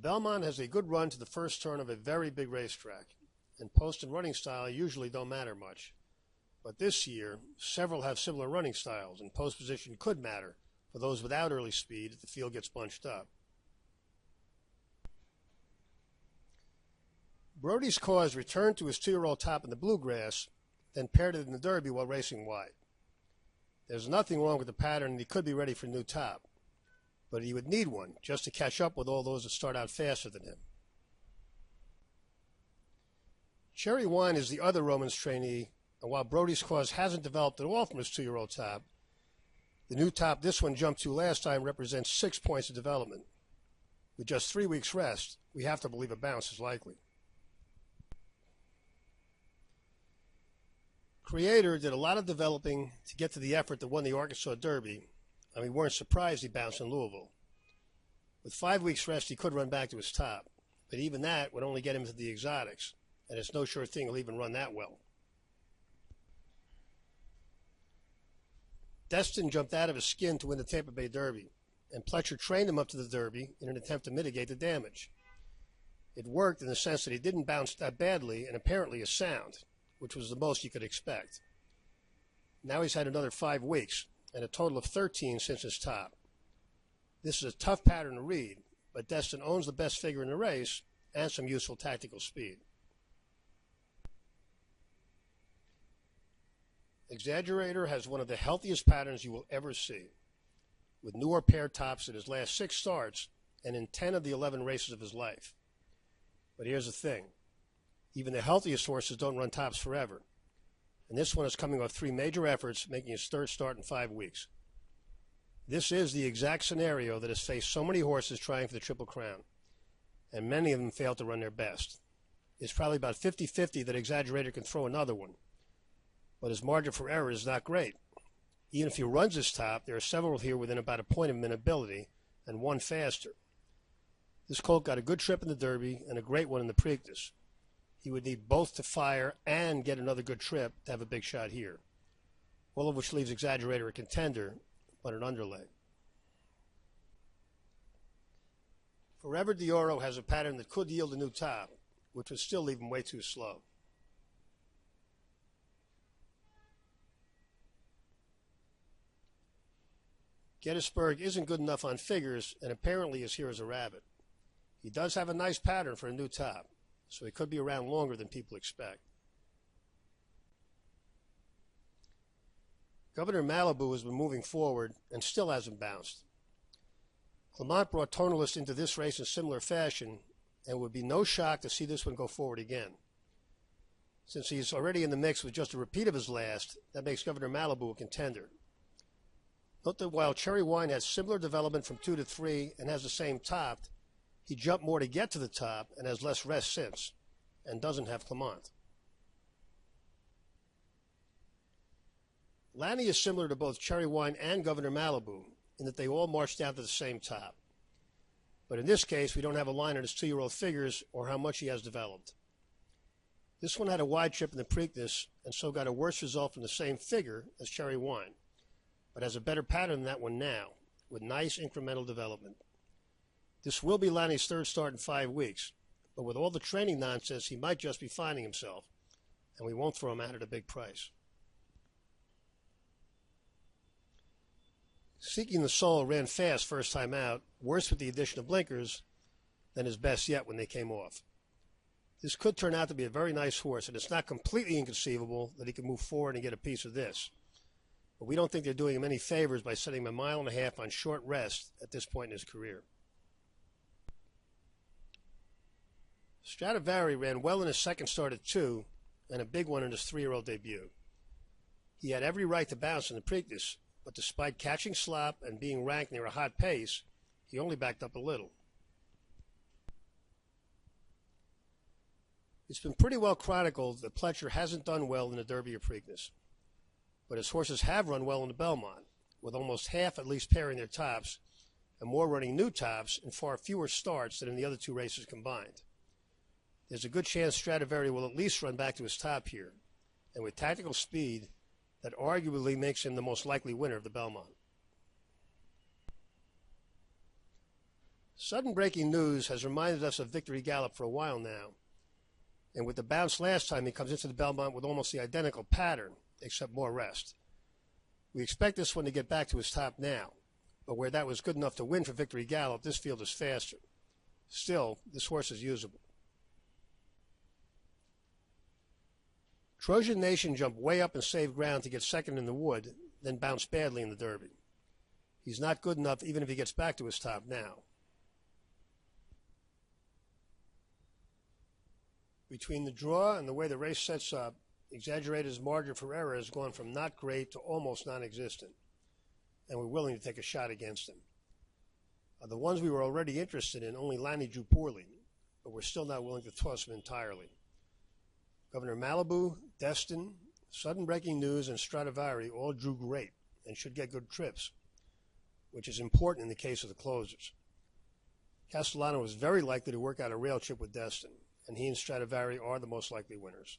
Belmont has a good run to the first turn of a very big racetrack, and post and running style usually don't matter much. But this year, several have similar running styles, and post position could matter for those without early speed if the field gets bunched up. Brody's Cause returned to his 2-year-old top in the Bluegrass, then paired it in the Derby while racing wide. There's nothing wrong with the pattern, and he could be ready for a new top, but he would need one just to catch up with all those that start out faster than him. Cherry Wine is the other Romans trainee, and while Brody's Cause hasn't developed at all from his 2-year-old top, the new top this one jumped to last time represents 6 points of development. With just 3 weeks rest, we have to believe a bounce is likely. Creator did a lot of developing to get to the effort that won the Arkansas Derby, and we weren't surprised he bounced in Louisville. With 5 weeks rest, he could run back to his top, but even that would only get him to the exotics, and it's no sure thing he'll even run that well. Destin jumped out of his skin to win the Tampa Bay Derby, and Pletcher trained him up to the Derby in an attempt to mitigate the damage. It worked in the sense that he didn't bounce that badly and apparently is sound, which was the most you could expect. Now he's had another 5 weeks, and a total of 13 since his top. This is a tough pattern to read, but Destin owns the best figure in the race and some useful tactical speed. Exaggerator has one of the healthiest patterns you will ever see, with newer pair tops in his last 6 starts and in 10 of the 11 races of his life. But here's the thing. Even the healthiest horses don't run tops forever, and this one is coming off 3 major efforts, making his 3rd start in 5 weeks. This is the exact scenario that has faced so many horses trying for the Triple Crown, and many of them failed to run their best. It's probably about 50-50 that Exaggerator can throw another one, but his margin for error is not great. Even if he runs his top, there are several here within about a point of him in ability, and one faster. This colt got a good trip in the Derby and a great one in the Preakness. He would need both to fire and get another good trip to have a big shot here, all of which leaves Exaggerator a contender, but an underleg. Forever Dioro has a pattern that could yield a new top, which would still leave him way too slow. Gettysburg isn't good enough on figures and apparently is here as a rabbit. He does have a nice pattern for a new top, so he could be around longer than people expect. Governor Malibu has been moving forward and still hasn't bounced. Clement brought Tonalist into this race in similar fashion, and it would be no shock to see this one go forward again. Since he's already in the mix with just a repeat of his last, that makes Governor Malibu a contender. Note that while Cherry Wine has similar development from 2 to 3 and has the same top, he jumped more to get to the top and has less rest since, and doesn't have Clement. Lanny is similar to both Cherry Wine and Governor Malibu in that they all march down to the same top. But in this case, we don't have a line on his 2-year-old figures or how much he has developed. This one had a wide trip in the Preakness and so got a worse result from the same figure as Cherry Wine, but has a better pattern than that one now, with nice incremental development. This will be Lanny's 3rd start in 5 weeks, but with all the training nonsense, he might just be finding himself, and we won't throw him out at a big price. Seeking the Soul ran fast first time out, worse with the addition of blinkers than his best yet when they came off. This could turn out to be a very nice horse, and it's not completely inconceivable that he can move forward and get a piece of this. But we don't think they're doing him any favors by setting him 1.5 miles on short rest at this point in his career. Stradivari ran well in his 2nd start at 2 and a big one in his 3-year-old debut. He had every right to bounce in the Preakness, but despite catching slop and being ranked near a hot pace, he only backed up a little. It's been pretty well chronicled that Pletcher hasn't done well in the Derby or Preakness, but his horses have run well in the Belmont, with almost half at least pairing their tops, and more running new tops in far fewer starts than in the other 2 races combined. There's a good chance Stradivari will at least run back to his top here, and with tactical speed, that arguably makes him the most likely winner of the Belmont. Sudden breaking news has reminded us of Victory Gallop for a while now. And with the bounce last time, he comes into the Belmont with almost the identical pattern, except more rest. We expect this one to get back to his top now, but where that was good enough to win for Victory Gallop, this field is faster. Still, this horse is usable. Trojan Nation jumped way up and saved ground to get second in the Wood, then bounced badly in the Derby. He's not good enough even if he gets back to his top now. Between the draw and the way the race sets up, Exaggerated's margin for error has gone from not great to almost non-existent, and we're willing to take a shot against him. The ones we were already interested in, only Lanny drew poorly, but we're still not willing to toss him entirely. Governor Malibu, Destin, Sudden Breaking News, and Stradivari all drew great and should get good trips, which is important in the case of the closers. Castellano is very likely to work out a rail trip with Destin, and he and Stradivari are the most likely winners.